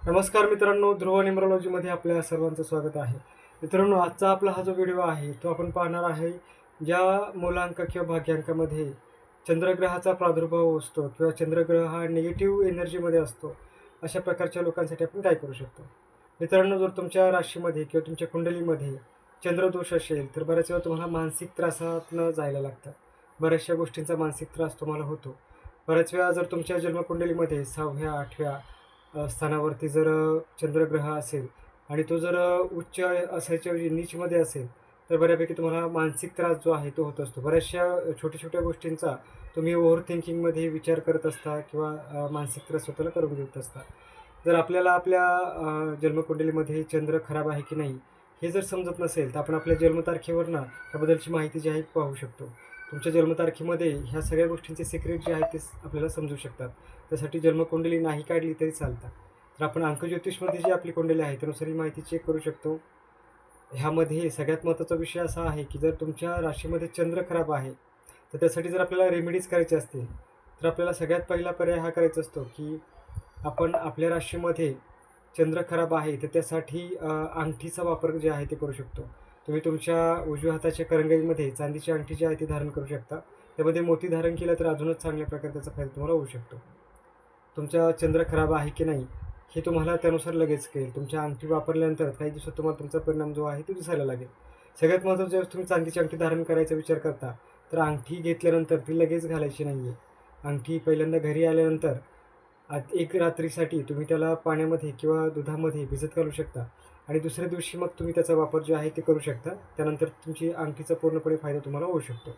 नमस्कार मित्रांनो, ध्रुव न्यूमरोलॉजीमध्ये आपल्या सर्वांचं स्वागत आहे. मित्रांनो, आजचा आपला हा जो व्हिडिओ आहे तो आपण पाहणार आहे ज्या मूलांक किंवा भाग्यांकामध्ये चंद्रग्रहाचा प्रादुर्भाव असतो किंवा चंद्रग्रह हा निगेटिव्ह एनर्जीमध्ये असतो, अशा प्रकारच्या लोकांसाठी आपण काय करू शकतो. मित्रांनो, जर तुमच्या राशीमध्ये किंवा तुमच्या कुंडलीमध्ये चंद्रदोष असेल तर बऱ्याच वेळा तुम्हाला मानसिक त्रासातनं जायला लागतं. बऱ्याचशा गोष्टींचा मानसिक त्रास तुम्हाला होतो. बऱ्याच वेळा जर तुमच्या जन्मकुंडलीमध्ये 6व्या 8व्या स्थानावरती जर चंद्रग्रह असेल आणि तो जर उच्च असायच्या ऐवजी नीचमध्ये असेल तर बऱ्यापैकी तुम्हाला मानसिक त्रास जो आहे तो होत असतो. बऱ्याचशा छोट्या छोट्या गोष्टींचा तुम्ही ओव्हर थिंकिंगमध्ये विचार करत असता किंवा मानसिक त्रास स्वतःला करून देत असता. जर आपल्याला आपल्या जन्मकुंडलीमध्ये चंद्र खराब आहे की नाही हे जर समजत नसेल तर आपण आपल्या जन्मतारखेवर ना त्याबद्दलची माहिती जी आहे पाहू शकतो. तुमच्या जन्मतारखेमध्ये ह्या सगळ्या गोष्टींचे सिक्रेट जे आहेत ते आपल्याला समजू शकतात. त्यासाठी जन्मकुंडली नाही काढली तरी चालतात. तर आपण अंकज्योतिषमध्ये जी आपली कुंडली आहे त्यानुसार ही माहिती चेक करू शकतो. ह्यामध्ये सगळ्यात महत्त्वाचा विषय असा आहे की जर तुमच्या राशीमध्ये चंद्र खराब आहे तर त्यासाठी जर आपल्याला रेमेडीज करायचे असतील तर आपल्याला सगळ्यात पहिला पर्याय हा करायचा असतो की आपण आपल्या राशीमध्ये चंद्र खराब आहे तर त्यासाठी अंगठीचा वापर जे आहे ते करू शकतो. तुम्ही तुमच्या उजव्या हाताच्या करंगळीमध्ये चांदीची अंगठी जी आहे ती धारण करू शकता. त्यामध्ये मोती धारण केलं तर अजूनच चांगल्या प्रकारे त्याचा फायदा तुम्हाला होऊ शकतो. तुमचा चंद्र खराब आहे की नाही हे तुम्हाला त्यानुसार लगेच कळेल. तुमच्या अंगठी वापरल्यानंतर काही दिवसात तुम्हाला तुमचा परिणाम जो आहे तो दिसायला लागेल. सगळ्यात महत्त्वाचं ज्यावेळेस तुम्ही चांदीची अंगठी धारण करायचा विचार करता तर अंगठी घेतल्यानंतर ती लगेच घालायची नाही आहे. अंगठी पहिल्यांदा घरी आल्यानंतर एक रात्रीसाठी तुम्ही त्याला पाण्यामध्ये किंवा दुधामध्ये भिजत घालू शकता आणि दुसऱ्या दिवशी मग तुम्ही त्याचा वापर जो आहे ते करू शकता. त्यानंतर तुमची अंगठीचा पूर्णपणे फायदा तुम्हाला होऊ शकतो.